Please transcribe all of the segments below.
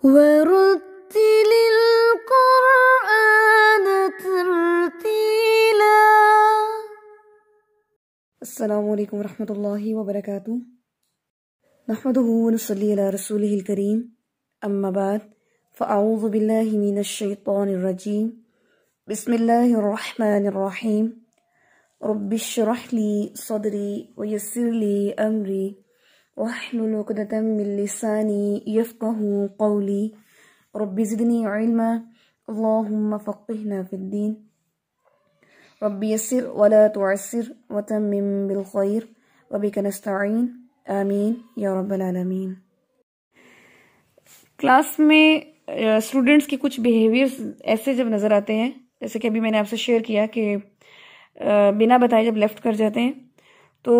وَرَتِّلِ الْقُرْآنَ تَرْتِيلًا۔ السلام علیکم ورحمۃ اللہ وبرکاتہ۔ نحمدہ ونصلی علی رسولہ الکریم، اما بعد فاعوذ باللہ من الشیطان الرجیم، بسم اللہ الرحمن الرحیم۔ رب اشرح لی صدری ویسر لی امری واحلل عقدۃ من لسانی یفقہوا قولی، رب زدنی علما اللہم فقہنا فی الدین، رب یسر ولا تعسر وتمم بالخیر وبک نستعین، آمین یا رب العالمین۔ کلاس میں اسٹوڈنٹس کی کچھ بیہیویئرز ایسے جب نظر آتے ہیں، جیسے کہ ابھی میں نے آپ سے شیئر کیا کہ بنا بتائے جب لیفٹ کر جاتے ہیں، تو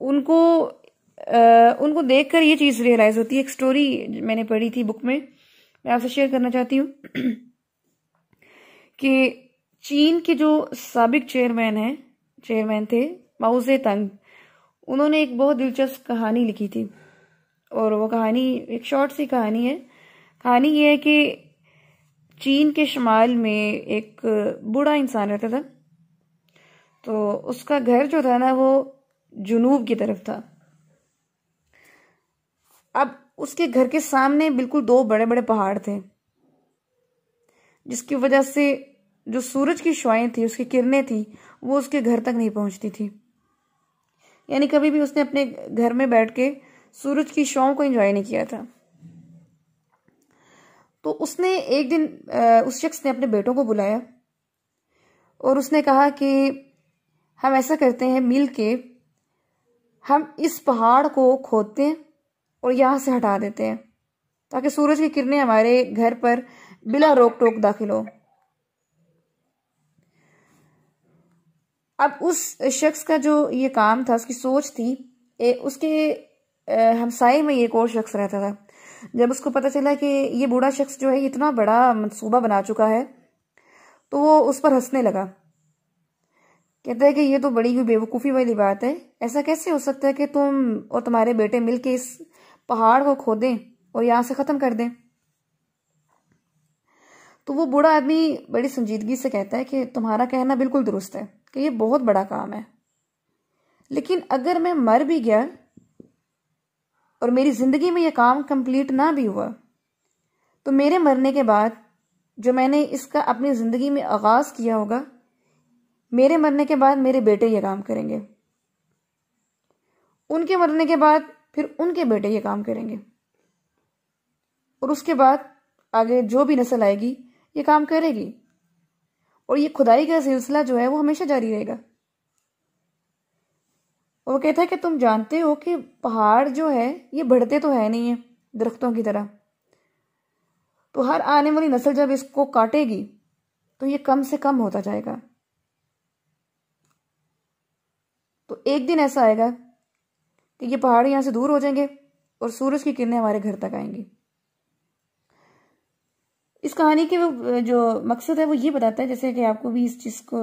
ان کو دیکھ کر یہ چیز ریئلائز ہوتی ہے۔ ایک سٹوری میں نے پڑھی تھی بک میں آپ سے شیئر کرنا چاہتی ہوں کہ چین کے جو سابق چیئرمین تھے ماؤ زے تنگ، انہوں نے ایک بہت دلچسپ کہانی لکھی تھی، اور وہ کہانی ایک شارٹ سی کہانی ہے۔ کہانی یہ ہے کہ چین کے شمال میں ایک بوڑھا انسان رہتا تھا، تو اس کا گھر جو تھا نا وہ جنوب کی طرف تھا۔ اب اس کے گھر کے سامنے بالکل دو بڑے بڑے پہاڑ تھے، جس کی وجہ سے جو سورج کی شعاعیں تھی، اس کی کرنیں تھی، وہ اس کے گھر تک نہیں پہنچتی تھی۔ یعنی کبھی بھی اس نے اپنے گھر میں بیٹھ کے سورج کی شعاعوں کو انجوائے نہیں کیا تھا۔ تو اس نے ایک دن اس شخص نے اپنے بیٹوں کو بلایا اور اس نے کہا کہ ہم ایسا کرتے ہیں، مل کے ہم اس پہاڑ کو کھودتے ہیں اور یہاں سے ہٹا دیتے ہیں تاکہ سورج کی کرنیں ہمارے گھر پر بلا روک ٹوک داخل ہو۔ اب اس شخص کا جو یہ کام تھا، اس کی سوچ تھی، اس کے ہمسائے میں ایک اور شخص رہتا تھا۔ جب اس کو پتہ چلا کہ یہ بوڑھا شخص جو ہے اتنا بڑا منصوبہ بنا چکا ہے، تو وہ اس پر ہنسنے لگا۔ کہتا ہے کہ یہ تو بڑی بیوقوفی والی بات ہے، ایسا کیسے ہو سکتا ہے کہ تم اور تمہارے بیٹے مل کے اس پہاڑ کو کھودیں اور یہاں سے ختم کر دیں۔ تو وہ بوڑھا آدمی بڑی سنجیدگی سے کہتا ہے کہ تمہارا کہنا بالکل درست ہے کہ یہ بہت بڑا کام ہے، لیکن اگر میں مر بھی گیا اور میری زندگی میں یہ کام کمپلیٹ نہ بھی ہوا، تو میرے مرنے کے بعد جو میں نے اس کا اپنی زندگی میں آغاز کیا ہوگا، میرے مرنے کے بعد میرے بیٹے یہ کام کریں گے، ان کے مرنے کے بعد پھر ان کے بیٹے یہ کام کریں گے، اور اس کے بعد آگے جو بھی نسل آئے گی یہ کام کرے گی، اور یہ کھدائی کا سلسلہ جو ہے وہ ہمیشہ جاری رہے گا۔ اور وہ کہتا ہے کہ تم جانتے ہو کہ پہاڑ جو ہے یہ بڑھتے تو ہے نہیں ہیں درختوں کی طرح، تو ہر آنے والی نسل جب اس کو کاٹے گی تو یہ کم سے کم ہوتا جائے گا۔ تو ایک دن ایسا آئے گا کہ یہ پہاڑ یہاں سے دور ہو جائیں گے اور سورج کی کرنیں ہمارے گھر تک آئیں گی۔ اس کہانی کے جو مقصد ہے وہ یہ بتاتا ہے، جیسے کہ آپ کو بھی اس چیز کو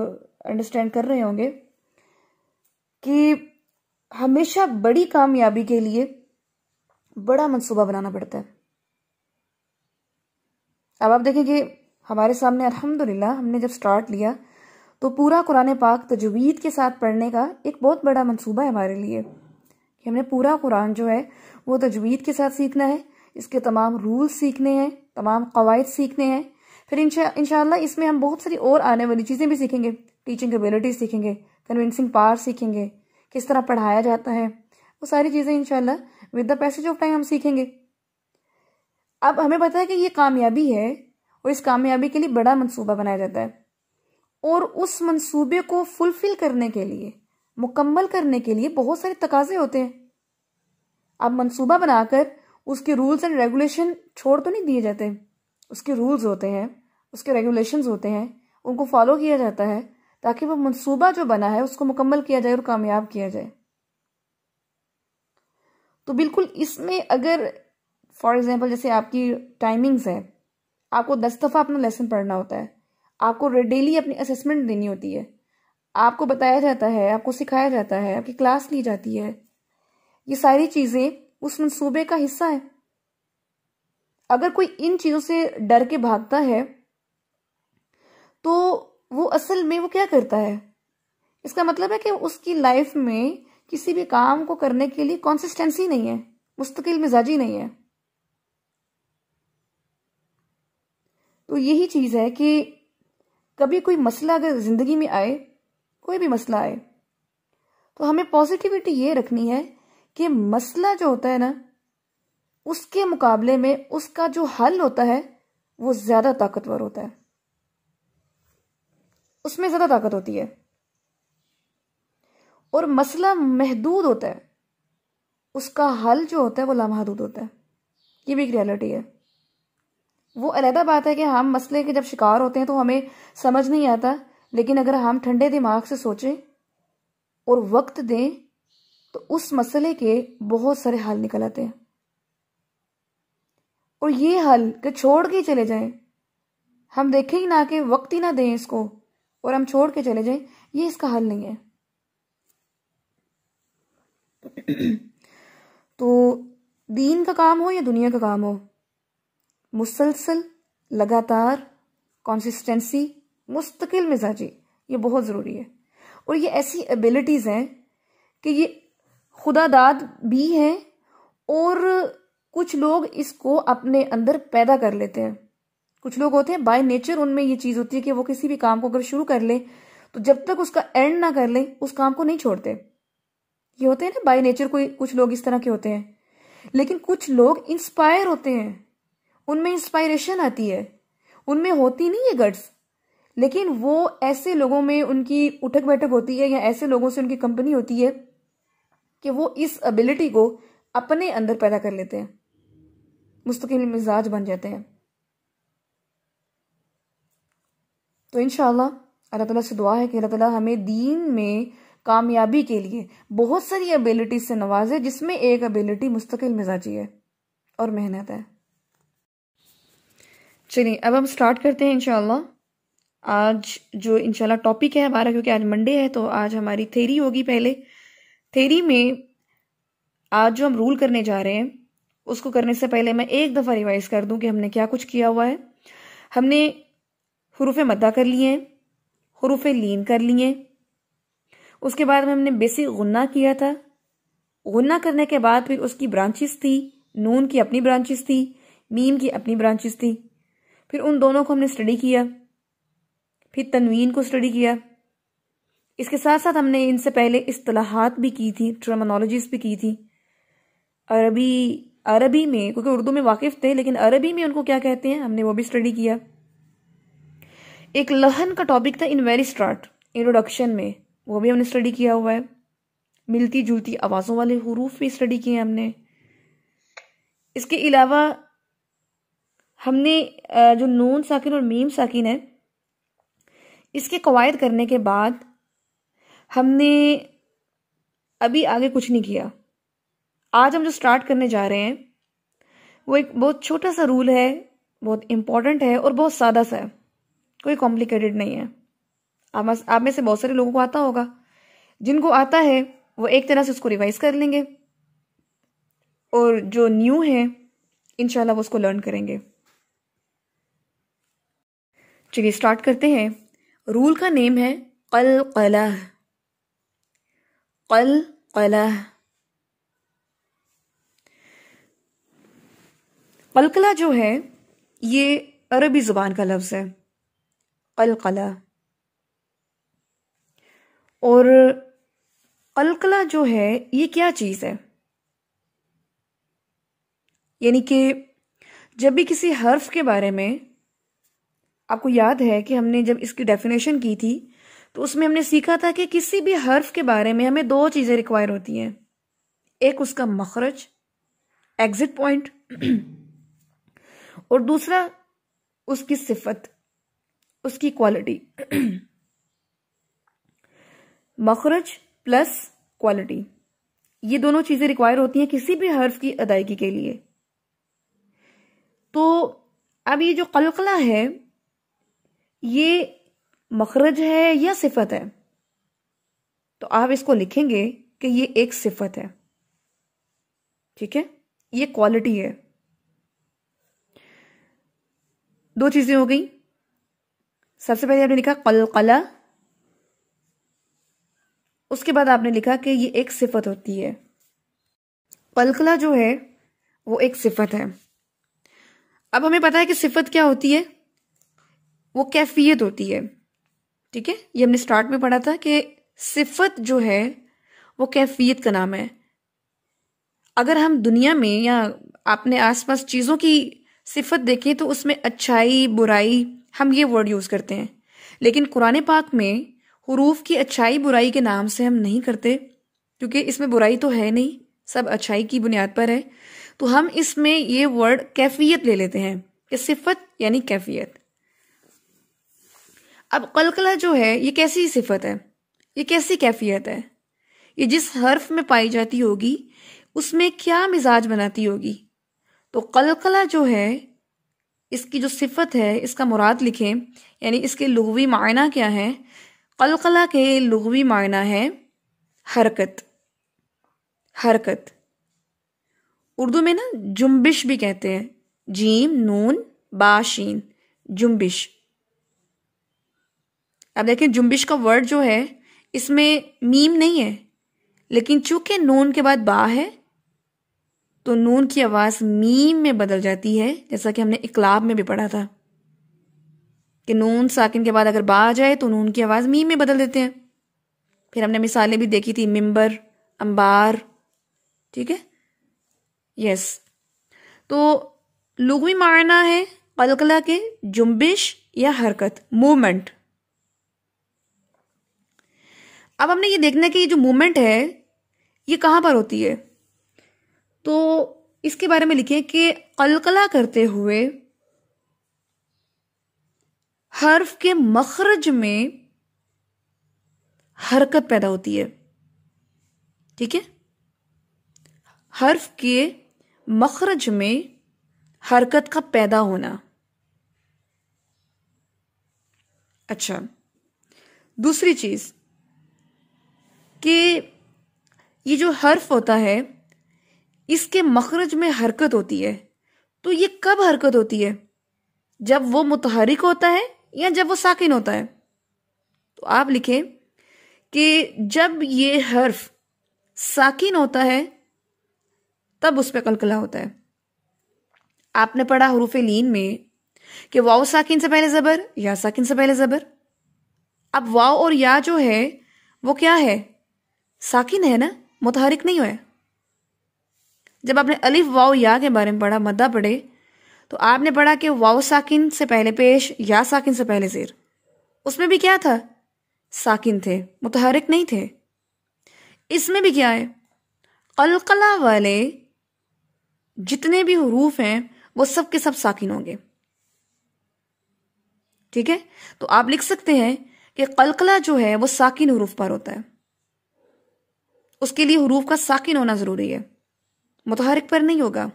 انڈرسٹینڈ کر رہے ہوں گے، کہ ہمیشہ بڑی کامیابی کے لیے بڑا منصوبہ بنانا پڑتا ہے۔ اب آپ دیکھیں کہ ہمارے سامنے الحمدللہ ہم نے جب سٹارٹ لیا تو پورا قرآن پاک تجوید کے ساتھ پڑھنے کا ایک بہت بڑا منصوبہ ہے ہمارے لیے، کہ ہم نے پورا قرآن جو ہے وہ تجوید کے ساتھ سیکھنا ہے، اس کے تمام رولز سیکھنے ہیں، تمام قواعد سیکھنے ہیں۔ پھر انشاءاللہ اس میں ہم بہت ساری اور آنے والی چیزیں بھی سیکھیں گے، ٹیچنگ ایبیلٹی سیکھیں گے، کنونسنگ پاور سیکھیں گے، کس طرح پڑھایا جاتا ہے، وہ ساری چیزیں انشاءاللہ with the passage of time ہم سیکھیں گے۔ اب ہمیں پتہ ہے کہ یہ کامیابی ہے، اور اس کامیابی کے لیے بڑا منصوبہ بنایا جاتا ہے، اور اس منصوبے کو فلفل کرنے کے لیے، مکمل کرنے کے لیے بہت سارے تقاضے ہوتے ہیں۔ اب منصوبہ بنا کر اس کے رولز اینڈ ریگولیشن چھوڑ تو نہیں دیے جاتے، اس کے رولز ہوتے ہیں، اس کے ریگولیشنز ہوتے ہیں، ان کو فالو کیا جاتا ہے تاکہ وہ منصوبہ جو بنا ہے اس کو مکمل کیا جائے اور کامیاب کیا جائے۔ تو بالکل اس میں اگر فار ایگزامپل جیسے آپ کی ٹائمنگز ہے، آپ کو 10 دفعہ اپنا لیسن پڑھنا ہوتا ہے، آپ کو ڈیلی اپنی اسیسمنٹ دینی ہوتی ہے، آپ کو بتایا جاتا ہے، آپ کو سکھایا جاتا ہے، آپ کی کلاس لی جاتی ہے، یہ ساری چیزیں اس منصوبے کا حصہ ہے۔ اگر کوئی ان چیزوں سے ڈر کے بھاگتا ہے تو وہ اصل میں وہ کیا کرتا ہے؟ اس کا مطلب ہے کہ اس کی لائف میں کسی بھی کام کو کرنے کے لیے کنسسٹنسی نہیں ہے، مستقل مزاجی نہیں ہے۔ تو یہی چیز ہے کہ کبھی کوئی مسئلہ اگر زندگی میں آئے، کوئی بھی مسئلہ آئے، تو ہمیں پازیٹیوٹی یہ رکھنی ہے کہ مسئلہ جو ہوتا ہے نا، اس کے مقابلے میں اس کا جو حل ہوتا ہے وہ زیادہ طاقتور ہوتا ہے، اس میں زیادہ طاقت ہوتی ہے، اور مسئلہ محدود ہوتا ہے، اس کا حل جو ہوتا ہے وہ لامحدود ہوتا ہے۔ یہ بھی ایک ریالٹی ہے۔ وہ علیحدہ بات ہے کہ ہم مسئلے کے جب شکار ہوتے ہیں تو ہمیں سمجھ نہیں آتا، لیکن اگر ہم ٹھنڈے دماغ سے سوچیں اور وقت دیں تو اس مسئلے کے بہت سارے حل نکل آتے ہیں۔ اور یہ حل کہ چھوڑ کے چلے جائیں، ہم دیکھیں ہی نہ کہ وقت ہی نہ دیں اس کو اور ہم چھوڑ کے چلے جائیں، یہ اس کا حل نہیں ہے۔ تو دین کا کام ہو یا دنیا کا کام ہو، مسلسل، لگاتار، کنسسٹنسی، مستقل مزاجی، یہ بہت ضروری ہے۔ اور یہ ایسی ایبلٹیز ہیں کہ یہ خدا داد بھی ہیں، اور کچھ لوگ اس کو اپنے اندر پیدا کر لیتے ہیں۔ کچھ لوگ ہوتے ہیں بائی نیچر ان میں یہ چیز ہوتی ہے کہ وہ کسی بھی کام کو اگر شروع کر لیں تو جب تک اس کا اینڈ نہ کر لیں اس کام کو نہیں چھوڑتے۔ یہ ہوتے ہیں نا بائی نیچر، کچھ لوگ اس طرح کے ہوتے ہیں۔ لیکن کچھ لوگ انسپائر ہوتے ہیں، ان میں انسپائریشن آتی ہے، ان میں ہوتی نہیں ہے گٹس، لیکن وہ ایسے لوگوں میں ان کی اٹھک بیٹھک ہوتی ہے یا ایسے لوگوں سے ان کی کمپنی ہوتی ہے کہ وہ اس ابیلٹی کو اپنے اندر پیدا کر لیتے ہیں، مستقل مزاج بن جاتے ہیں۔ تو انشاءاللہ اللہ تعالیٰ سے دعا ہے کہ اللہ تعالیٰ ہمیں دین میں کامیابی کے لیے بہت ساری ابیلٹیز سے نوازے، جس میں ایک ابیلٹی مستقل مزاجی ہے اور محنت ہے۔ چلیے اب ہم سٹارٹ کرتے ہیں انشاءاللہ۔ آج جو انشاءاللہ ٹاپک ہے ہمارا، کیونکہ آج منڈے ہے تو آج ہماری تھیری ہوگی۔ پہلے تھیری میں آج جو ہم رول کرنے جا رہے ہیں اس کو کرنے سے پہلے میں ایک دفعہ ریوائز کر دوں کہ ہم نے کیا کچھ کیا ہوا ہے۔ ہم نے حروف مدہ کر لیے ہیں، حروف لین کر لیے، اس کے بعد ہم نے بیسک غنہ کیا تھا۔ غنہ کرنے کے بعد پھر اس کی برانچز تھی، نون کی اپنی برانچز تھی، میم کی اپنی برانچز تھی، پھر ان دونوں کو ہم نے اسٹڈی کیا، پھر تنوین کو اسٹڈی کیا۔ اس کے ساتھ ساتھ ہم نے ان سے پہلے اصطلاحات بھی کی تھی، ٹرمنالوجیز بھی کی تھی۔ عربی میں، کیونکہ اردو میں واقف تھے لیکن عربی میں ان کو کیا کہتے ہیں ہم نے وہ بھی اسٹڈی کیا۔ ایک لہن کا ٹاپک تھا ان ویری اسٹارٹ، انٹروڈکشن میں، وہ بھی ہم نے اسٹڈی کیا ہوا ہے۔ ملتی جلتی آوازوں والے حروف بھی اسٹڈی کیے ہم نے۔ اس کے علاوہ ہم نے جو نون ساکن اور میم ساکن ہے اس کے قواعد کرنے کے بعد ہم نے ابھی آگے کچھ نہیں کیا۔ آج ہم جو سٹارٹ کرنے جا رہے ہیں وہ ایک بہت چھوٹا سا رول ہے، بہت امپورٹنٹ ہے اور بہت سادہ سا ہے، کوئی کمپلیکیٹڈ نہیں ہے۔ آپ میں سے بہت سارے لوگوں کو آتا ہوگا، جن کو آتا ہے وہ ایک طرح سے اس کو ریوائز کر لیں گے، اور جو نیو ہیں انشاءاللہ وہ اس کو لرن کریں گے۔ چلیے سٹارٹ کرتے ہیں۔ رول کا نیم ہے قلقلہ۔ قلقلہ، قلقلہ جو ہے یہ عربی زبان کا لفظ ہے، قلقلہ۔ اور قلقلہ جو ہے یہ کیا چیز ہے؟ یعنی کہ جب بھی کسی حرف کے بارے میں، آپ کو یاد ہے کہ ہم نے جب اس کی ڈیفینیشن کی تھی تو اس میں ہم نے سیکھا تھا کہ کسی بھی حرف کے بارے میں ہمیں دو چیزیں ریکوائر ہوتی ہیں، ایک اس کا مخرج، ایگزٹ پوائنٹ، اور دوسرا اس کی صفت، اس کی کوالٹی۔ مخرج پلس کوالٹی، یہ دونوں چیزیں ریکوائر ہوتی ہیں کسی بھی حرف کی ادائیگی کے لیے۔ تو اب یہ جو قلقلہ ہے یہ مخرج ہے یا صفت ہے؟ تو آپ اس کو لکھیں گے کہ یہ ایک صفت ہے، ٹھیک ہے، یہ کوالٹی ہے۔ دو چیزیں ہو گئی. سب سے پہلے آپ نے لکھا قلقلہ، اس کے بعد آپ نے لکھا کہ یہ ایک صفت ہوتی ہے. قلقلہ جو ہے وہ ایک صفت ہے. اب ہمیں پتا ہے کہ صفت کیا ہوتی ہے، وہ کیفیت ہوتی ہے. ٹھیک ہے، یہ ہم نے سٹارٹ میں پڑھا تھا کہ صفت جو ہے وہ کیفیت کا نام ہے. اگر ہم دنیا میں یا اپنے آس پاس چیزوں کی صفت دیکھیں تو اس میں اچھائی برائی ہم یہ ورڈ یوز کرتے ہیں، لیکن قرآن پاک میں حروف کی اچھائی برائی کے نام سے ہم نہیں کرتے، کیونکہ اس میں برائی تو ہے نہیں، سب اچھائی کی بنیاد پر ہے. تو ہم اس میں یہ ورڈ کیفیت لے لیتے ہیں کہ صفت یعنی کیفیت. اب قلقلہ جو ہے یہ کیسی صفت ہے، یہ کیسی کیفیت ہے، یہ جس حرف میں پائی جاتی ہوگی اس میں کیا مزاج بناتی ہوگی. تو قلقلہ جو ہے اس کی جو صفت ہے اس کا مراد لکھیں، یعنی اس کے لغوی معنی کیا ہے. قلقلہ کے لغوی معنی ہے حرکت. حرکت اردو میں نا جنبش بھی کہتے ہیں، جیم نون با شین، جنبش. اب دیکھیں جنبش کا ورڈ جو ہے اس میں میم نہیں ہے، لیکن چونکہ نون کے بعد با ہے تو نون کی آواز میم میں بدل جاتی ہے، جیسا کہ ہم نے اقلاب میں بھی پڑھا تھا کہ نون ساکن کے بعد اگر با آ جائے تو نون کی آواز میم میں بدل دیتے ہیں. پھر ہم نے مثالیں بھی دیکھی تھی، ممبر، انبار. ٹھیک ہے، یس. تو لغوی معنی ہے قلقلہ کے جنبش یا حرکت، موومنٹ. اب ہم نے یہ دیکھنا ہے کہ یہ جو موومنٹ ہے یہ کہاں پر ہوتی ہے. تو اس کے بارے میں لکھیں کہ قلقلہ کرتے ہوئے حرف کے مخرج میں حرکت پیدا ہوتی ہے. ٹھیک ہے، حرف کے مخرج میں حرکت کا پیدا ہونا. اچھا، دوسری چیز کہ یہ جو حرف ہوتا ہے اس کے مخرج میں حرکت ہوتی ہے. تو یہ کب حرکت ہوتی ہے، جب وہ متحرک ہوتا ہے یا جب وہ ساکن ہوتا ہے. تو آپ لکھیں کہ جب یہ حرف ساکن ہوتا ہے تب اس پہ قلقلہ ہوتا ہے. آپ نے پڑھا حروف لین میں کہ واو ساکن سے پہلے زبر، یا ساکن سے پہلے زبر. اب واو اور یا جو ہے وہ کیا ہے، ساکن ہے نا، متحرک نہیں ہوئے. جب آپ نے الف واو یا کے بارے میں پڑھا، مدہ پڑھے، تو آپ نے پڑھا کہ واو ساکن سے پہلے پیش، یا ساکن سے پہلے زیر. اس میں بھی کیا تھا، ساکن تھے، متحرک نہیں تھے. اس میں بھی کیا ہے، قلقلہ والے جتنے بھی حروف ہیں وہ سب کے سب ساکن ہوں گے. ٹھیک ہے، تو آپ لکھ سکتے ہیں کہ قلقلہ جو ہے وہ ساکن حروف پر ہوتا ہے. اس کے لیے حروف کا ساکن ہونا ضروری ہے، متحرک پر نہیں ہوگا.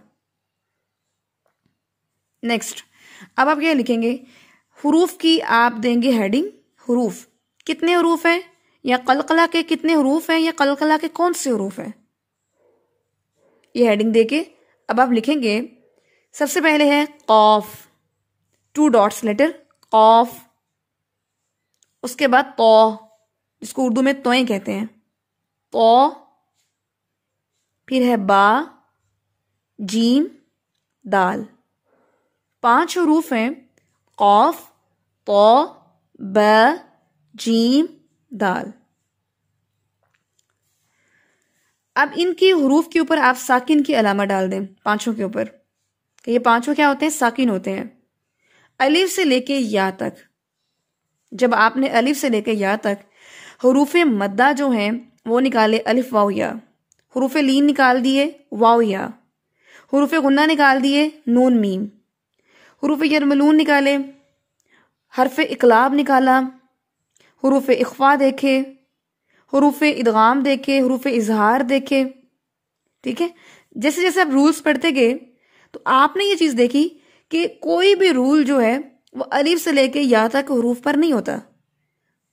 نیکسٹ، اب آپ کیا لکھیں گے، حروف کی آپ دیں گے ہیڈنگ. حروف کتنے حروف ہیں، یا قلقلہ کے کتنے حروف ہیں، یا قلقلہ کے کون سے حروف ہیں، یہ ہیڈنگ دے کے اب آپ لکھیں گے. سب سے پہلے ہے قاف، 2 ڈاٹس لیٹر قاف. اس کے بعد تو، جس کو اردو میں توئیں کہتے ہیں، تو. پھر ہے با، جیم، دال. 5 حروف ہیں، قاف، تو، با، جیم، دال. اب ان کی حروف کے اوپر آپ ساکن کی علامہ ڈال دیں، 5 کے اوپر، کہ یہ 5 کیا ہوتے ہیں، ساکن ہوتے ہیں. الف سے لے کے یا تک، جب آپ نے الف سے لے کے یا تک حروف مدہ جو ہیں وہ نکالے، الف واو یا. حروف لین نکال دیے، واو یا. حروف غنہ نکال دیے، نون میم. حروف یرملون نکالے، حرف اقلاب نکالا، حروف اخفا دیکھے، حروف ادغام دیکھے، حروف اظہار دیکھے. ٹھیک ہے، جیسے جیسے آپ رولز پڑھتے گئے تو آپ نے یہ چیز دیکھی کہ کوئی بھی رول جو ہے وہ الف سے لے کے یا تک حروف پر نہیں ہوتا،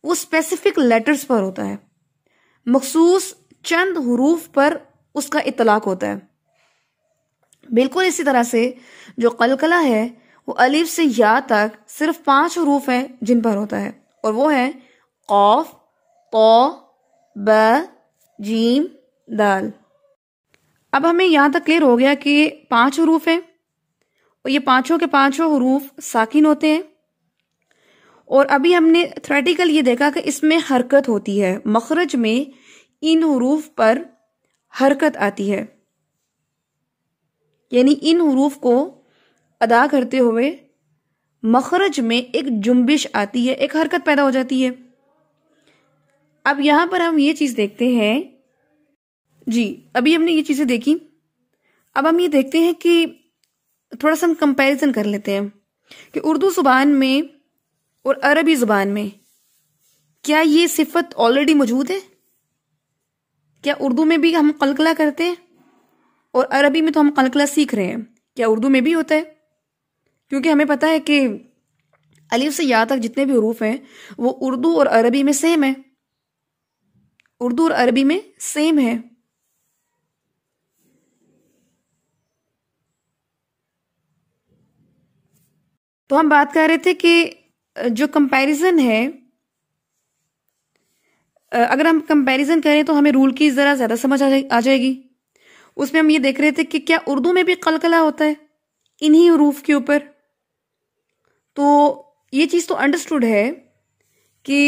وہ اسپیسیفک لیٹرز پر ہوتا ہے، مخصوص چند حروف پر اس کا اطلاق ہوتا ہے. بالکل اسی طرح سے جو قلقلہ ہے وہ الف سے یا تک صرف 5 حروف ہیں جن پر ہوتا ہے، اور وہ ہیں قاف، طا، با، جیم، دال۔ اب ہمیں یہاں تک کلیئر ہو گیا کہ 5 حروف ہیں اور یہ پانچوں کے پانچوں حروف ساکن ہوتے ہیں، اور ابھی ہم نے تھریٹیکل یہ دیکھا کہ اس میں حرکت ہوتی ہے، مخرج میں ان حروف پر حرکت آتی ہے، یعنی ان حروف کو ادا کرتے ہوئے مخرج میں ایک جنبش آتی ہے، ایک حرکت پیدا ہو جاتی ہے۔ اب یہاں پر ہم یہ چیز دیکھتے ہیں، جی ابھی ہم نے یہ چیزیں دیکھی، اب ہم یہ دیکھتے ہیں کہ تھوڑا سا ہم کمپیریزن کر لیتے ہیں کہ اردو زبان میں اور عربی زبان میں کیا یہ صفت آلریڈی موجود ہے؟ کیا اردو میں بھی ہم قلقلہ کرتے ہیں اور عربی میں تو ہم قلقلہ سیکھ رہے ہیں، کیا اردو میں بھی ہوتا ہے؟ کیونکہ ہمیں پتہ ہے کہ الف سے یا تک جتنے بھی حروف ہیں وہ اردو اور عربی میں سیم ہے، اردو اور عربی میں سیم ہے۔ تو ہم بات کر رہے تھے کہ جو کمپیریزن ہے، اگر ہم کمپیریزن کریں تو ہمیں رول کی ذرا زیادہ سمجھ آ جائے گی۔ اس میں ہم یہ دیکھ رہے تھے کہ کیا اردو میں بھی قلقلہ ہوتا ہے انہی حروف کے اوپر؟ تو یہ چیز تو انڈرسٹوڈ ہے کہ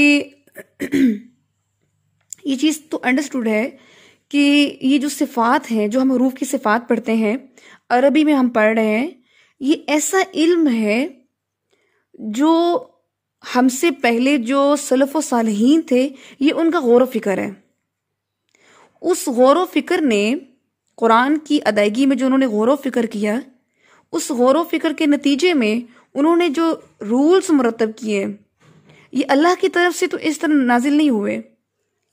یہ جو صفات ہیں، جو ہم حروف کی صفات پڑھتے ہیں، عربی میں ہم پڑھ رہے ہیں، یہ ایسا علم ہے جو ہم سے پہلے جو سلف و صالحین تھے، یہ ان کا غور و فکر ہے۔ اس غور و فکر نے قرآن کی ادائیگی میں جو انہوں نے غور و فکر کیا، اس غور و فکر کے نتیجے میں انہوں نے جو رولز مرتب کیے، یہ اللہ کی طرف سے تو اس طرح نازل نہیں ہوئے،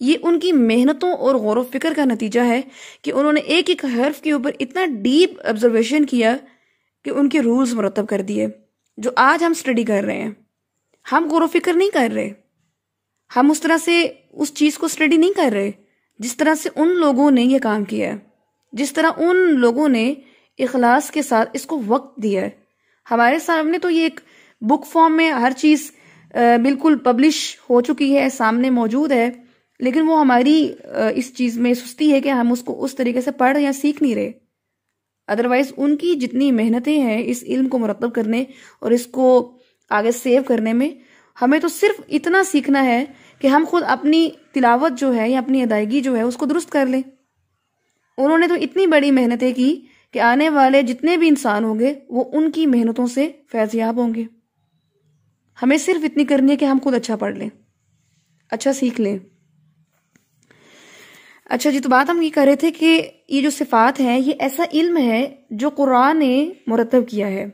یہ ان کی محنتوں اور غور و فکر کا نتیجہ ہے کہ انہوں نے ایک ایک حرف کے اوپر اتنا ڈیپ آبزرویشن کیا کہ ان کے رولز مرتب کر دیے۔ جو آج ہم سٹڈی کر رہے ہیں، ہم غور و فکر نہیں کر رہے، ہم اس طرح سے اس چیز کو سٹڈی نہیں کر رہے جس طرح سے ان لوگوں نے یہ کام کیا ہے، جس طرح ان لوگوں نے اخلاص کے ساتھ اس کو وقت دیا ہے۔ ہمارے سامنے تو یہ ایک بک فارم میں ہر چیز بالکل پبلش ہو چکی ہے، سامنے موجود ہے، لیکن وہ ہماری اس چیز میں سستی ہے کہ ہم اس کو اس طریقے سے پڑھ یا سیکھ نہیں رہے۔ ادروائز ان کی جتنی محنتیں ہیں اس علم کو مرتب کرنے اور اس کو آگے سیو کرنے میں، ہمیں تو صرف اتنا سیکھنا ہے کہ ہم خود اپنی تلاوت جو ہے یا اپنی ادائیگی جو ہے اس کو درست کر لیں۔ انہوں نے تو اتنی بڑی محنتیں کی کہ آنے والے جتنے بھی انسان ہوں گے وہ ان کی محنتوں سے فیض یاب ہوں گے۔ ہمیں صرف اتنی کرنی ہے کہ ہم خود اچھا پڑھ لیں، اچھا سیکھ لیں۔ اچھا جی، تو بات ہم یہ کر رہے تھے کہ یہ جو صفات ہیں یہ ایسا علم ہے جو قرآن نے مرتب کیا ہے۔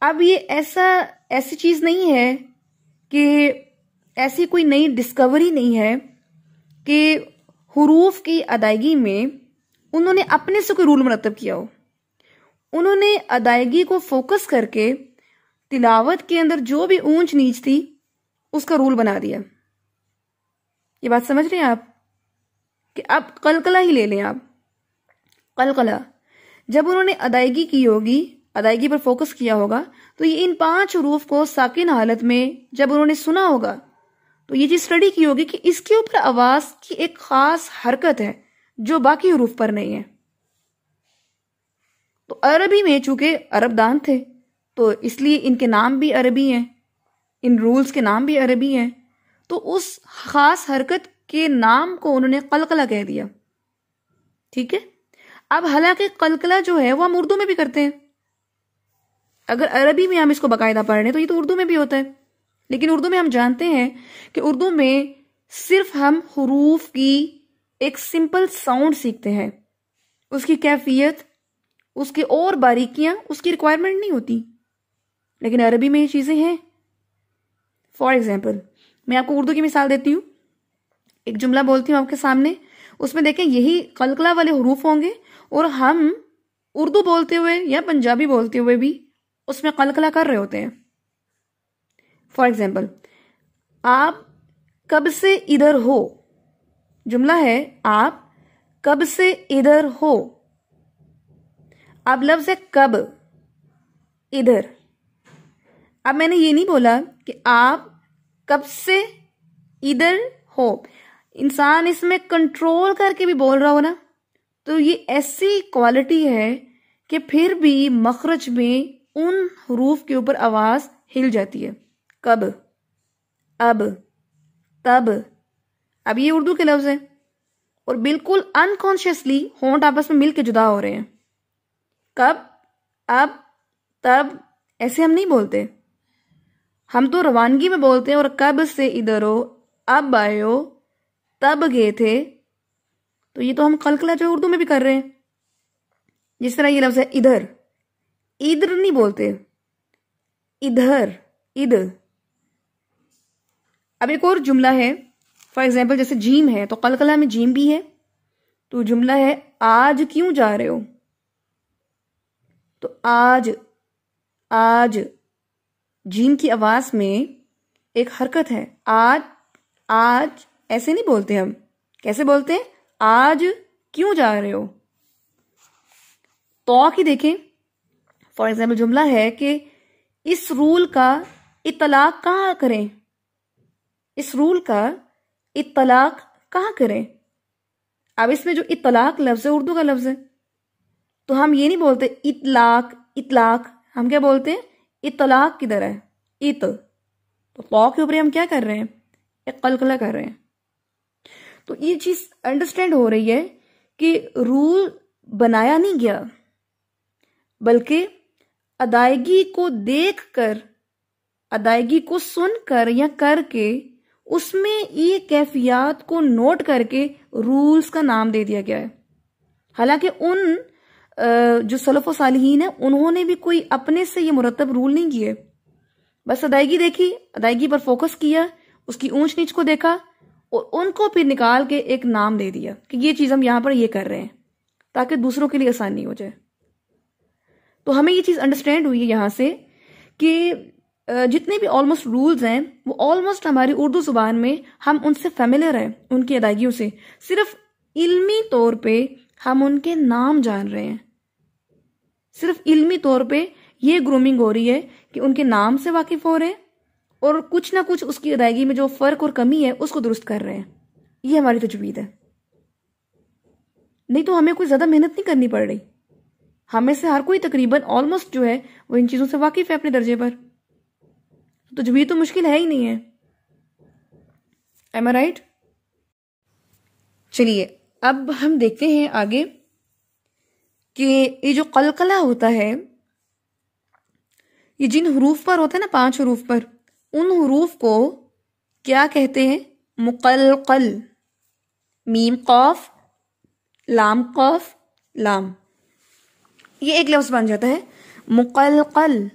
اب یہ ایسی چیز نہیں ہے کہ ایسی کوئی نئی ڈسکوری نہیں ہے کہ حروف کی ادائیگی میں انہوں نے اپنے سے کوئی رول مرتب کیا ہو۔ انہوں نے ادائیگی کو فوکس کر کے تلاوت کے اندر جو بھی اونچ نیچ تھی اس کا رول بنا دیا۔ یہ بات سمجھ رہے ہیں آپ کہ اب قلقلہ ہی لے لیں۔ آپ قلقلہ جب انہوں نے ادائیگی کی ہوگی، ادائیگی پر فوکس کیا ہوگا، تو یہ ان 5 حروف کو ساکن حالت میں جب انہوں نے سنا ہوگا تو یہ چیز اسٹڈی کی ہوگی کہ اس کے اوپر آواز کی ایک خاص حرکت ہے جو باقی حروف پر نہیں ہے۔ تو عربی میں چونکہ عرب دان تھے تو اس لیے ان کے نام بھی عربی ہیں، ان رولز کے نام بھی عربی ہیں، تو اس خاص حرکت کے نام کو انہوں نے قلقلہ کہہ دیا۔ ٹھیک ہے، اب حالانکہ قلقلہ جو ہے وہ ہم اردو میں بھی کرتے ہیں، اگر عربی میں ہم اس کو باقاعدہ پڑھ رہے ہیں تو یہ تو اردو میں بھی ہوتا ہے، لیکن اردو میں ہم جانتے ہیں کہ اردو میں صرف ہم حروف کی ایک سمپل ساؤنڈ سیکھتے ہیں، اس کی کیفیت، اس کی اور باریکیاں اس کی ریکوائرمنٹ نہیں ہوتی، لیکن عربی میں یہ چیزیں ہیں۔ فار ایگزامپل میں آپ کو اردو کی مثال دیتی ہوں، ایک جملہ بولتی ہوں آپ کے سامنے، اس میں دیکھیں یہی قلقلہ والے حروف ہوں گے اور ہم اردو بولتے ہوئے یا پنجابی بولتے ہوئے بھی اس میں قلقلہ کر رہے ہوتے ہیں۔ فار ایگزامپل آپ کب سے ادھر ہو، جملہ ہے آپ کب سے ادھر ہو، اب لفظ ہے کب، ادھر. اب میں نے یہ نہیں بولا کہ آپ کب سے ادھر ہو. انسان اس میں کنٹرول کر کے بھی بول رہا ہو نا تو یہ ایسی کوالٹی ہے کہ پھر بھی مخرج میں ان حروف کے اوپر آواز ہل جاتی ہے. کب، اب، تب. اب یہ اردو کے لفظ ہیں اور بالکل انکانشیسلی ہونٹ آپس میں مل کے جدا ہو رہے ہیں. کب، اب، تب ایسے ہم نہیں بولتے. ہم تو روانگی میں بولتے ہیں اور کب سے ادھر ہو، اب آئے ہو، تب گئے تھے. تو یہ تو ہم قلقلہ جو اردو میں بھی کر رہے ہیں. جس طرح یہ لفظ ہے ادھر، ادھر نہیں بولتے، ادھر، ادھر. اب ایک اور جملہ ہے فار ایگزامپل جیسے جیم ہے تو قلقلہ میں جیم بھی ہے. تو جملہ ہے آج کیوں جا رہے ہو. تو آج، آج جیم کی آواز میں ایک حرکت ہے. آج، آج ایسے نہیں بولتے ہم. کیسے بولتے ہیں؟ آج کیوں جا رہے ہو. تو کی دیکھیں فار ایگزامپل جملہ ہے کہ اس رول کا اطلاق کہاں کریں. اس رول کا اطلاق کہاں کریں. اب اس میں جو اطلاق لفظ ہے اردو کا لفظ ہے تو ہم یہ نہیں بولتے اطلاق، اطلاق. ہم کیا بولتے ہیں؟ اطلاق کدھر ہے؟ ات. تو تو کے اوپر ہم کیا کر رہے ہیں؟ ایک قلقلہ کر رہے ہیں. تو یہ چیز انڈرسٹینڈ ہو رہی ہے کہ رول بنایا نہیں گیا بلکہ ادائیگی کو دیکھ کر، ادائیگی کو سن کر یا کر کے اس میں یہ کیفیات کو نوٹ کر کے رولز کا نام دے دیا گیا ہے. حالانکہ ان جو سلف و صالحین ہیں انہوں نے بھی کوئی اپنے سے یہ مرتب رول نہیں کیے. بس ادائیگی دیکھی، ادائیگی پر فوکس کیا، اس کی اونچ نیچ کو دیکھا اور ان کو پھر نکال کے ایک نام دے دیا کہ یہ چیز ہم یہاں پر یہ کر رہے ہیں تاکہ دوسروں کے لیے آسانی ہو جائے. تو ہمیں یہ چیز انڈرسٹینڈ ہوئی ہے یہاں سے کہ جتنے بھی آلموسٹ رولز ہیں وہ آلموسٹ ہماری اردو زبان میں ہم ان سے فیملیئر ہیں، ان کی ادائیگیوں سے. صرف علمی طور پہ ہم ان کے نام جان رہے ہیں. صرف علمی طور پہ یہ گرومنگ ہو رہی ہے کہ ان کے نام سے واقف ہو رہے ہیں اور کچھ نہ کچھ اس کی ادائیگی میں جو فرق اور کمی ہے اس کو درست کر رہے ہیں. یہ ہماری تجوید ہے. نہیں تو ہمیں کوئی زیادہ محنت نہیں کرنی پڑ رہی. ہمیں سے ہر کوئی تقریباً آلموسٹ جو ہے وہ ان چیزوں سے واقف ہے اپنے درجے پر. تجوید تو مشکل ہے ہی نہیں ہے. am I right؟ چلیے اب ہم دیکھتے ہیں آگے کہ یہ جو قلقلہ ہوتا ہے یہ جن حروف پر ہوتا ہے نا 5 حروف پر، ان حروف کو کیا کہتے ہیں؟ مقلقل. میم قاف، لام قاف، لام. یہ ایک لفظ بن جاتا ہے مقلقل.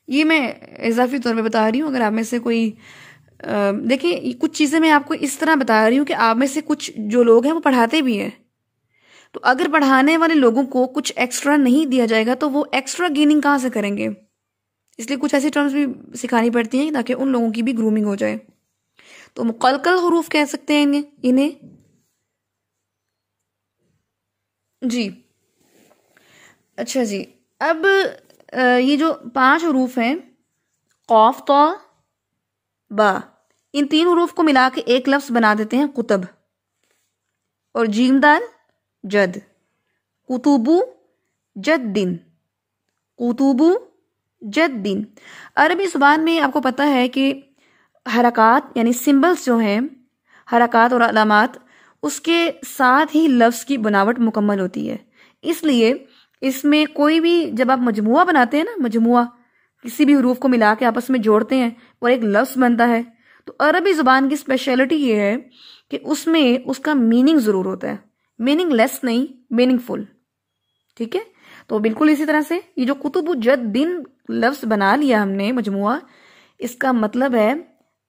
یہ میں اضافی طور پہ بتا رہی ہوں. اگر آپ میں سے کوئی دیکھیں کچھ چیزیں میں آپ کو اس طرح بتا رہی ہوں کہ آپ میں سے کچھ جو لوگ ہیں وہ پڑھاتے بھی ہیں. تو اگر پڑھانے والے لوگوں کو کچھ ایکسٹرا نہیں دیا جائے گا تو وہ ایکسٹرا گیننگ کہاں سے کریں گے؟ اس لیے کچھ ایسی ٹرمز بھی سکھانی پڑتی ہیں تاکہ ان لوگوں کی بھی گرومنگ ہو جائے. تو مقلقل حروف کہہ سکتے ہیں انہیں. جی اچھا جی. اب یہ جو 5 حروف ہیں قاف، طا، با، ان 3 حروف کو ملا کے ایک لفظ بنا دیتے ہیں قطب. اور جیم دال جد. قطوبو جد دن، قطوبو جد دن. عربی زبان میں آپ کو پتہ ہے کہ حرکات یعنی سمبلز جو ہیں، حرکات اور علامات، اس کے ساتھ ہی لفظ کی بناوٹ مکمل ہوتی ہے. اس لیے اس میں کوئی بھی جب آپ مجموعہ بناتے ہیں نا، مجموعہ کسی بھی حروف کو ملا کے آپس میں جوڑتے ہیں اور ایک لفظ بنتا ہے، تو عربی زبان کی اسپیشلٹی یہ ہے کہ اس میں اس کا میننگ ضرور ہوتا ہے. میننگ لیس نہیں، میننگ فل. ٹھیک ہے؟ تو بالکل اسی طرح سے یہ جو قطب جد دن لفظ بنا لیا ہم نے مجموعہ، اس کا مطلب ہے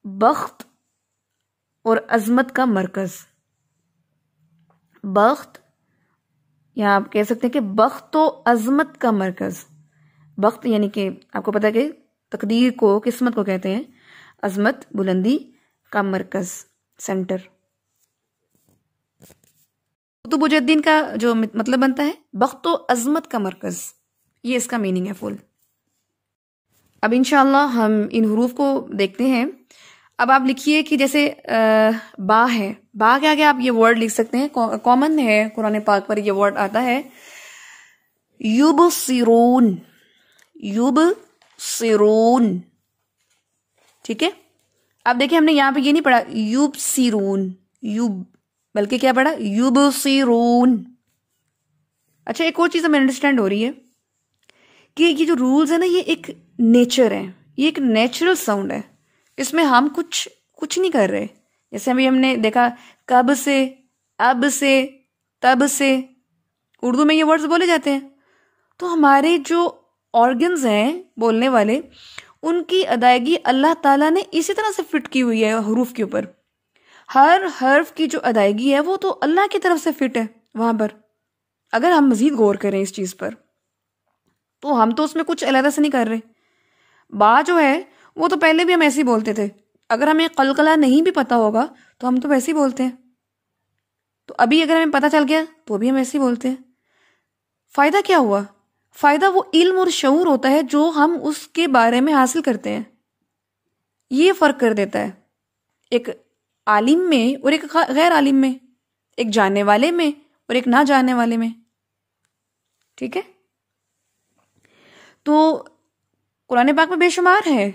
بخت اور عظمت کا مرکز. بخت، یا آپ کہہ سکتے ہیں کہ بخت و عظمت کا مرکز. بخت یعنی کہ آپ کو پتہ ہے کہ تقدیر کو، قسمت کو کہتے ہیں. عظمت، بلندی کا مرکز، سینٹر. قطب جد دن کا جو مطلب بنتا ہے بخت و عظمت کا مرکز. یہ اس کا میننگ ہے فل. اب انشاءاللہ ہم ان حروف کو دیکھتے ہیں. اب آپ لکھیے کہ جیسے با ہے، با کے آگے آپ یہ ورڈ لکھ سکتے ہیں، کامن ہے قرآن پاک پر یہ ورڈ آتا ہے یبصرون، یبصرون. ٹھیک ہے. اب دیکھیں ہم نے یہاں پہ یہ نہیں پڑھا یبصرون، بلکہ کیا پڑھا یبصرون. اچھا ایک اور چیز ہمیں انڈرسٹینڈ ہو رہی ہے کہ یہ جو رولز ہے نا یہ ایک نیچر ہے، یہ ایک نیچرل ساؤنڈ ہے، اس میں ہم کچھ نہیں کر رہے. جیسے ابھی ہم نے دیکھا کب سے، اب سے، تب سے، اردو میں یہ ورڈز بولے جاتے ہیں. تو ہمارے جو آرگنز ہیں بولنے والے، ان کی ادائیگی اللہ تعالیٰ نے اسی طرح سے فٹ کی ہوئی ہے حروف کے اوپر. ہر حرف کی جو ادائیگی ہے وہ تو اللہ کی طرف سے فٹ ہے وہاں پر. اگر ہم مزید غور کریں اس چیز پر تو ہم تو اس میں کچھ علیحدہ سے نہیں کر رہے. با جو ہے وہ تو پہلے بھی ہم ایسے ہی بولتے تھے، اگر ہمیں قلقلہ نہیں بھی پتا ہوگا تو ہم تو ویسے ہی بولتے ہیں. تو ابھی اگر ہمیں پتہ چل گیا تو بھی ہم ایسے ہی بولتے ہیں. فائدہ کیا ہوا؟ فائدہ وہ علم اور شعور ہوتا ہے جو ہم اس کے بارے میں حاصل کرتے ہیں. یہ فرق کر دیتا ہے ایک عالم میں اور ایک غیر عالم میں، ایک جاننے والے میں اور ایک نہ جاننے والے میں. ٹھیک ہے. تو قرآن پاک میں بے شمار ہے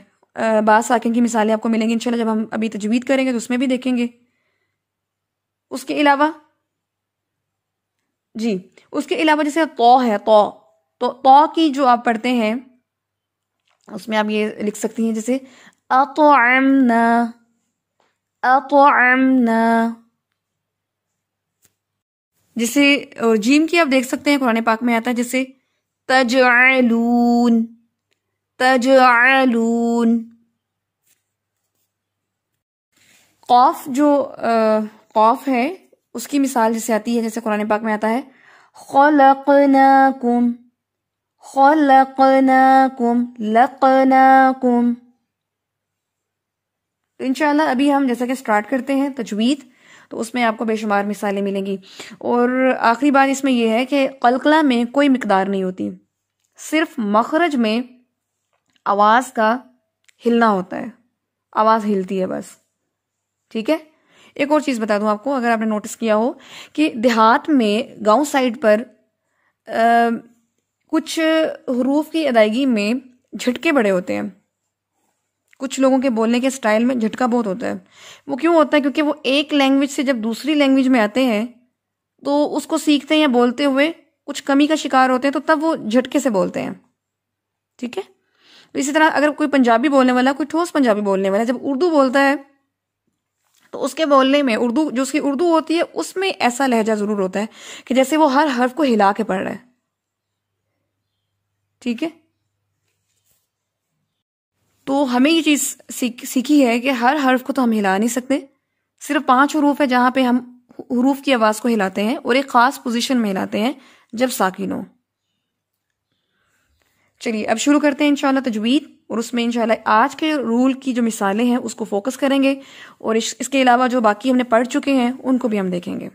بعض ساکن کی مثالیں آپ کو ملیں گی انشاءاللہ جب ہم ابھی تجوید کریں گے تو اس میں بھی دیکھیں گے. اس کے علاوہ جیسے تو ہے، تو کی جو آپ پڑھتے ہیں اس میں آپ یہ لکھ سکتی ہیں جیسے اطعمنا، اطعمنا. جیسے اور جیم کی آپ دیکھ سکتے ہیں قرآن پاک میں آتا ہے جیسے تجعلون، تجعلون. قاف جو قاف ہے اس کی مثال جیسے آتی ہے جیسے قرآن پاک میں آتا ہے خلقناکم، خلقناکم، لقناکم. تو انشاءاللہ ابھی ہم جیسا کہ سٹارٹ کرتے ہیں تجوید تو اس میں آپ کو بے شمار مثالیں ملیں گی. اور آخری بات اس میں یہ ہے کہ قلقلہ میں کوئی مقدار نہیں ہوتی، صرف مخرج میں آواز کا ہلنا ہوتا ہے، آواز ہلتی ہے بس. ٹھیک ہے. ایک اور چیز بتا دوں آپ کو، اگر آپ نے نوٹس کیا ہو کہ دیہات میں گاؤں سائڈ پر کچھ حروف کی ادائیگی میں جھٹکے بڑے ہوتے ہیں. کچھ لوگوں کے بولنے کے سٹائل میں جھٹکا بہت ہوتا ہے. وہ کیوں ہوتا ہے؟ کیونکہ وہ ایک لینگویج سے جب دوسری لینگویج میں آتے ہیں تو اس کو سیکھتے ہیں یا بولتے ہوئے کچھ کمی کا شکار ہوتے ہیں تو تب وہ جھٹکے سے بولتے ہیں. ٹھیک ہے. تو اسی طرح اگر کوئی پنجابی بولنے والا، کوئی ٹھوس پنجابی بولنے والا جب اردو بولتا ہے تو اس کے بولنے میں اردو جو اس کی اردو ہوتی ہے اس میں ایسا لہجہ ضرور ہوتا ہے کہ جیسے وہ ہر حرف کو ہلا کے پڑھ رہا ہے. ٹھیک ہے. تو ہمیں یہ چیز سیکھی ہے کہ ہر حرف کو تو ہم ہلا نہیں سکتے، صرف 5 حروف ہے جہاں پہ ہم حروف کی آواز کو ہلاتے ہیں اور ایک خاص پوزیشن میں ہلاتے ہیں جب ساکن ہو. چلیے اب شروع کرتے ہیں انشاءاللہ تجوید، اور اس میں انشاءاللہ آج کے رول کی جو مثالیں ہیں اس کو فوکس کریں گے، اور اس کے علاوہ جو باقی ہم نے پڑھ چکے ہیں ان کو بھی ہم دیکھیں گے.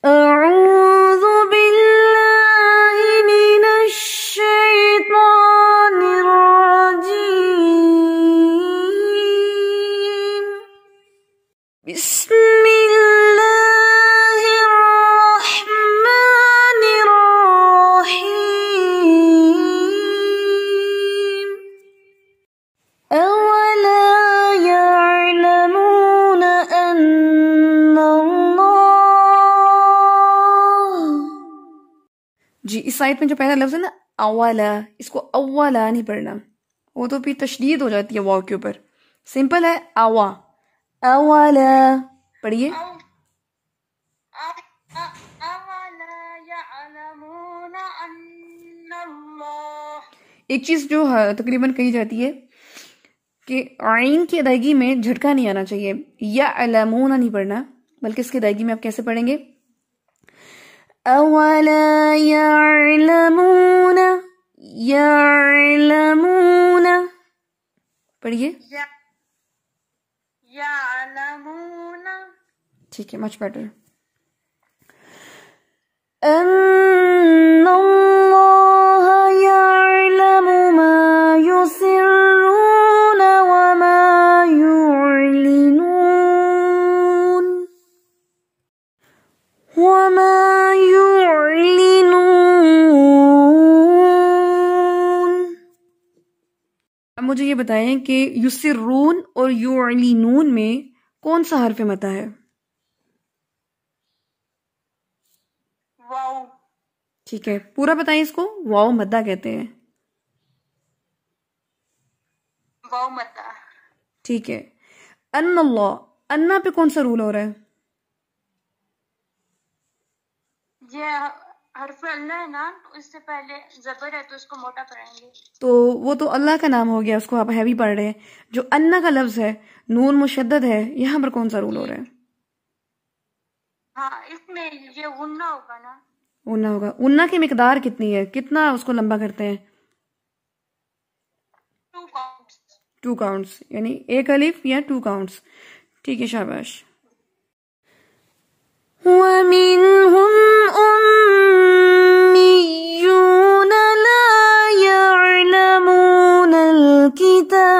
اعوذ باللہ من الشیطان الرجیم، بسم اللہ الرحمن الرحیم. اولا يعلمون ان اللہ. جی اس آیت میں جو پہلا لفظ ہے نا اولا، اس کو اولا نہیں پڑھنا، وہ تو پھر تشدید ہو جاتی ہے واو کے اوپر. سمپل ہے اوا، اولا پڑھیے. ایک چیز جو تقریباً کہی جاتی ہے کہ عین کی ادائیگی میں جھٹکا نہیں آنا چاہیے، یعلمون نہیں پڑھنا، بلکہ اس کی ادائیگی میں آپ کیسے پڑھیں گے؟ اولا یعلمون، یعلمون پڑھیے. یعلمون. ٹھیک ہے، مچ بیٹر. ان اللہ مجھے یہ بتائیں کہ یسرون اور یعلنون میں کون سا حرف مدہ ہے؟ واو. ٹھیک ہے، پورا بتائیں اس کو. واو مدہ کہتے ہیں. واو مدہ. ٹھیک ہے. ان اللہ، انا پہ کون سا رول ہو رہا ہے؟ یہ حرف اللہ ہے نا، تو اس سے پہلے زبر ہے تو اس کو موٹا کریں گے. تو وہ تو اللہ کا نام ہو گیا، اس کو آپ ہیوی پڑھ رہے ہیں. جو انا کا لفظ ہے، نون مشدد ہے، یہاں پر کون سا رول ہو رہا ہے؟ ہاں اس میں یہ غنہ ہوگا نا. انا ہوگا. انا کی مقدار کتنی ہے؟ کتنا اس کو لمبا کرتے ہیں؟ 2 counts. 2 کاؤنٹس، یعنی ایک الف یا 2 کاؤنٹس. ٹھیک ہے، شاباش. وَمِنْهُمْ أُمِّيُّونَ لَا يَعْلَمُونَ الْكِتَابَ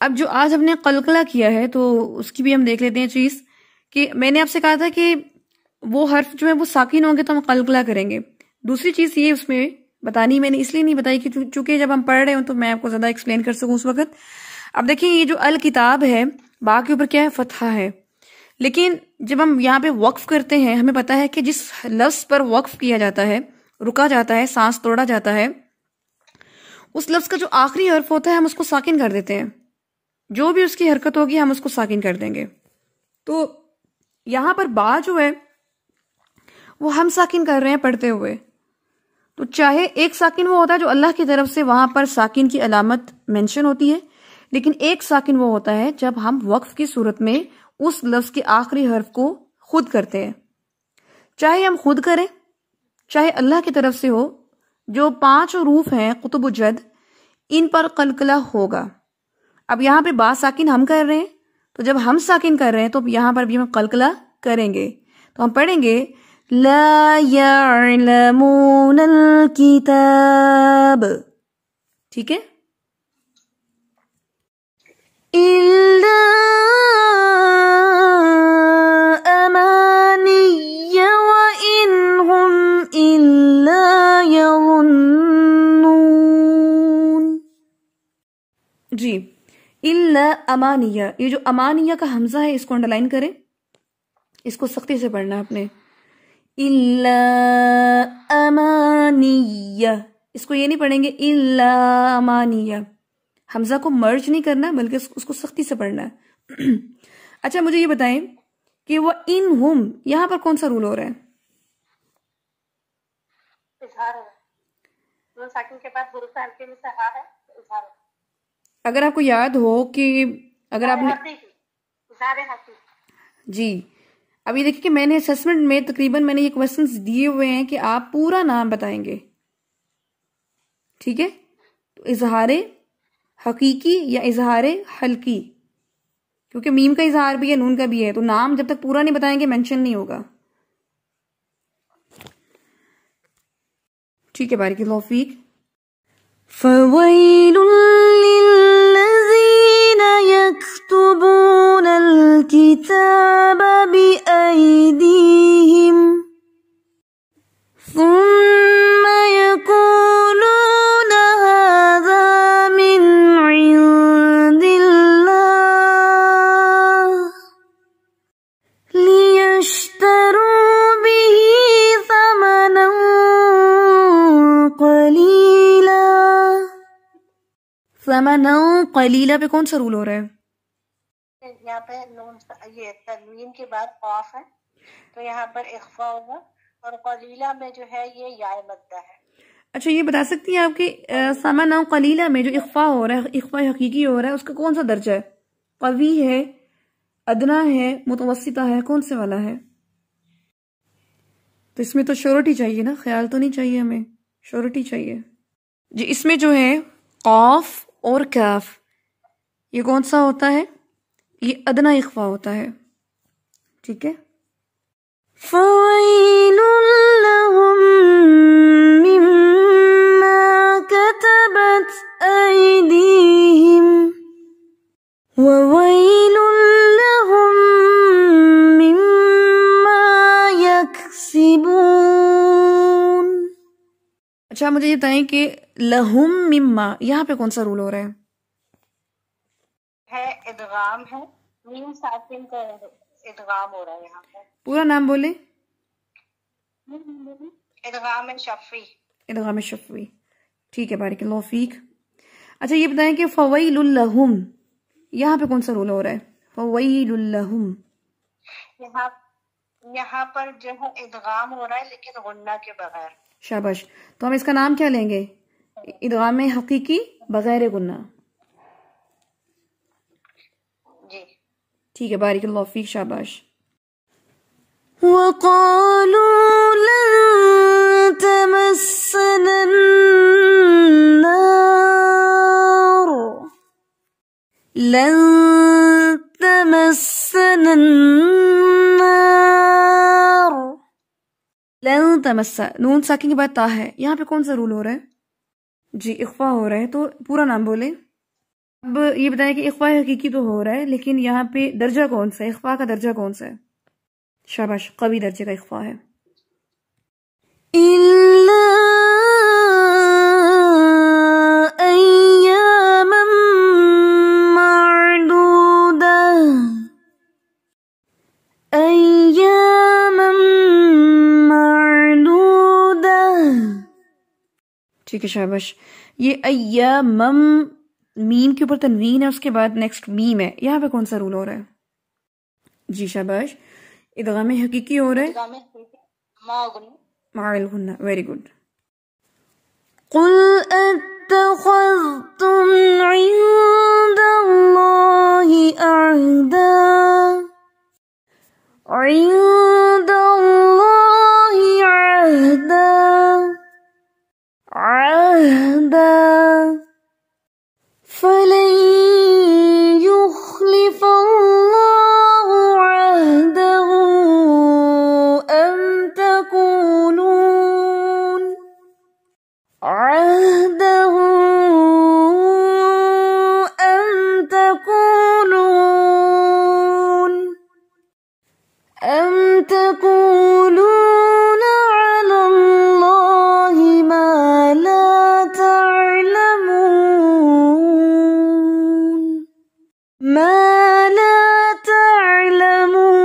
اب جو آج ہم نے قلقلہ کیا ہے تو اس کی بھی ہم دیکھ لیتے ہیں چیز، کہ میں نے آپ سے کہا تھا کہ وہ حرف جو ہے وہ ساکن ہوں گے تو ہم قلقلہ کریں گے. دوسری چیز یہ اس میں بتانی، میں نے اس لیے نہیں بتائی کہ چونکہ جب ہم پڑھ رہے ہوں تو میں آپ کو زیادہ ایکسپلین کر سکوں اس وقت. اب دیکھیں یہ جو الکتاب ہے، با کے اوپر کیا ہے؟ فتحہ ہے. لیکن جب ہم یہاں پہ وقف کرتے ہیں، ہمیں پتا ہے کہ جس لفظ پر وقف کیا جاتا ہے، رکا جاتا ہے، سانس توڑا جاتا ہے، اس لفظ کا جو آخری حرف ہوتا ہے ہم اس کو ساکن کر دیتے ہیں. جو بھی اس کی حرکت ہوگی ہم اس کو ساکن کر دیں گے. تو یہاں پر با جو ہے وہ ہم ساکن کر رہے ہیں پڑھتے ہوئے. تو چاہے ایک ساکن وہ ہوتا ہے جو اللہ کی طرف سے وہاں پر ساکن کی علامت مینشن ہوتی ہے، لیکن ایک ساکن وہ ہوتا ہے جب ہم وقف کی صورت میں اس لفظ کے آخری حرف کو خود کرتے ہیں. چاہے ہم خود کریں، چاہے اللہ کی طرف سے ہو. جو 5 حروف ہیں قطب و جد، ان پر قلقلہ ہوگا. اب یہاں پہ با ساکن ہم کر رہے ہیں، تو جب ہم ساکن کر رہے ہیں تو یہاں پر بھی ہم قلقلہ کریں گے. تو ہم پڑھیں گے لا يعلمون الكتاب. ٹھیک ہے. إلا أماني وإن هم إلا يظنون. جی، إلا أمانية، یہ جو امانیہ کا حمزہ ہے اس کو انڈرلائن کریں، اس کو سختی سے پڑھنا ہے آپ نے. إلا أمانية، اس کو یہ نہیں پڑھیں گے إلا أمانية. حمزہ کو مرج نہیں کرنا بلکہ اس کو سختی سے پڑھنا ہے. اچھا مجھے یہ بتائیں کہ وہ انہم یہاں پر کون سا رول ہو رہا ہے؟ اظہار ہے. نون ساکن کے بعد حروف حلقے میں سے ہا ہے، اظہار ہے. اگر آپ کو یاد ہو کہ اگر آپ نے اظہار حقیقی. جی، اب یہ دیکھیں کہ میں نے اسسمنٹ میں تقریباً میں نے یہ کویسچنز دیے ہوئے ہیں کہ آپ پورا نام بتائیں گے. ٹھیک ہے. تو اظہار حقیقی یا اظہار حلقی، کیونکہ میم کا اظہار بھی ہے، نون کا بھی ہے، تو نام جب تک پورا نہیں بتائیں گے مینشن نہیں ہوگا. ٹھیک ہے، بارک اللہ فیک. فَوَيْلٌ لِّلَّذِينَ يَكْتُبُونَ الْكِتَابَ بِأَيْدِيهِمْ ثُمَّ يَقُولُونَ هَذَا مِنْ عِندِ اللَّهِ لِيَشْتَرُوا بِهِ ثَمَنًا قَلِيلًا. ثَمَنًا قَلِيلًا پہ کون سا رول ہو رہا ہے؟ یہاں پہ نون یہ تنوین کے بعد قاف ہے تو یہاں پر اخفا ہوگا، اور قلیلہ میں جو ہے یہ یا مدہ ہے. اچھا یہ بتا سکتی ہیں آپ کہ ثمنا قلیلہ میں جو اخفا ہو رہا ہے، اخفا حقیقی ہو رہا ہے، اس کا کون سا درجہ ہے؟ قوی ہے، ادنا ہے، متوسطہ ہے، کون سے والا ہے؟ تو اس میں تو شورٹی چاہیے نا، خیال تو نہیں چاہیے ہمیں، شورٹی چاہیے. جی اس میں جو ہے قاف اور کاف، یہ کون سا ہوتا ہے؟ یہ ادنا اخفا ہوتا ہے. ٹھیک ہے. فَوَيْلٌ لَهُم مِّمَّا كَتَبَتْ أَيْدِيهِمْ وَوَيْلٌ لَهُم مِّمَّا اچھا مجھے یہ بتائیں کہ لہم مما یہاں پہ کون سا رول ہو رہا ہے ادغام ہے، میم ساکن کا ادغام ہو رہا ہے یہاں پر. پورا نام بولیں. ادغام شفی. ادغام شفوی. ٹھیک ہے، بارک اللہ فیک. اچھا یہ بتائیں کہ فویل لہم یہاں پہ کون سا رول ہو رہا ہے؟ فویل لہم یہاں پر جو ہے ادغام ہو رہا ہے لیکن غنہ کے بغیر. شاباش. تو ہم اس کا نام کیا لیں گے؟ ادغام حقیقی بغیر غنہ. جی ٹھیک ہے، بارک اللہ فیک. شاباش. وَقَالُوا لَن تَمَسَّنَا النَّارُ لَن تَمَسَّنَا النَّارُ لَن تَمَسَّ نون ساکن کے بعد تا ہے، یہاں پہ کون سا رول ہو رہا ہے؟ جی اخفا ہو رہا ہے. تو پورا نام بولیں. اب یہ بتائیں کہ اخفا حقیقی تو ہو رہا ہے لیکن یہاں پہ درجہ کون سا ہے؟ اخفا کا درجہ کون سا ہے؟ شاباش، قوی درجے کا اخفا ہے. إِلَّا أَيَّامًا مَّعْدُودَةً أَيَّامًا مَّعْدُودَةً. ٹھیک ہے، شاباش. یہ ایامم میم کے اوپر تنوین ہے، اس کے بعد نیکسٹ میم ہے، یہاں پہ کون سا رول ہو رہا ہے؟ جی شاباش. ادغام حقیقی ہو رہا ہے مع الغنہ. Very good. قل اتخذتم عند اللہ عہدا عند اللہ عہدا عہدا فلن يخلف اللہ عہده ام تقولون عہده ام تقولون علی اللہ ما لا تعلمون ما لا تعلمون.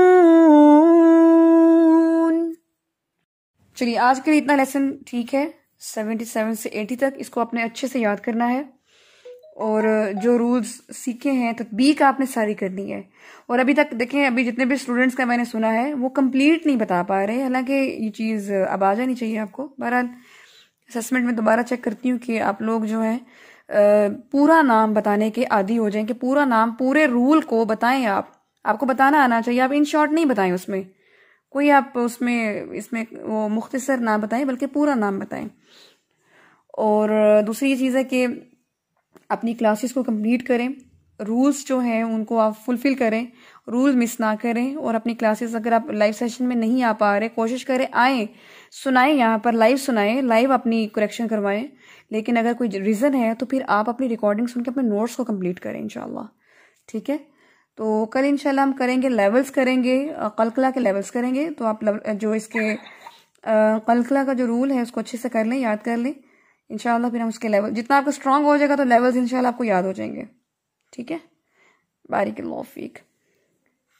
چلیے آج کے لیے اتنا لیسن ٹھیک ہے. 77 سے 80 تک اس کو آپ نے اچھے سے یاد کرنا ہے، اور جو رولز سیکھے ہیں تطبیق آپ نے ساری کرنی ہے. اور ابھی تک دیکھیں، ابھی جتنے بھی اسٹوڈنٹس کا میں نے سنا ہے وہ کمپلیٹ نہیں بتا پا رہے، حالانکہ یہ چیز اب آ جانی چاہیے آپ کو. بہرحال اسسمنٹ میں دوبارہ چیک کرتی ہوں کہ آپ لوگ جو ہیں پورا نام بتانے کے عادی ہو جائیں، کہ پورا نام پورے رول کو بتائیں. آپ کو بتانا آنا چاہیے. آپ ان شارٹ نہیں بتائیں، اس میں کوئی آپ اس میں وہ مختصر نہ بتائیں بلکہ پورا نام بتائیں. اور دوسری یہ چیز ہے کہ اپنی کلاسز کو کمپلیٹ کریں، رولز جو ہیں ان کو آپ فلفل کریں، رول مس نہ کریں. اور اپنی کلاسز اگر آپ لائیو سیشن میں نہیں آ پا رہے، کوشش کریں آئیں، سنائیں، یہاں پر لائیو سنائیں، لائیو اپنی کریکشن کروائیں. لیکن اگر کوئی ریزن ہے تو پھر آپ اپنی ریکارڈنگ سن کے اپنے نوٹس کو کمپلیٹ کریں انشاءاللہ. ٹھیک ہے، تو کل انشاءاللہ ہم کریں گے لیولز، کریں گے قلقلہ کے لیولز کریں گے. تو آپ جو اس کے قلقلہ کا جو رول ہے اس کو اچھے سے کر لیں، یاد کر لیں انشاءاللہ. پھر ہم اس کے لیول جتنا آپ کو اسٹرانگ ہو جائے گا تو لیولز انشاءاللہ آپ کو یاد ہو جائیں گے. ٹھیک ہے، بارک اللہ فیک.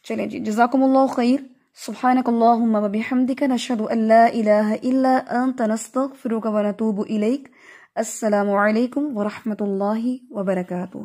چلیں جی، جزاکم اللہ خیر. سبحانک اللہم و بحمدک، نشہد ان لا الہ الا انت، نستغفرک و نتوب الیک. السلام علیکم ورحمۃ اللہ وبرکاتہ.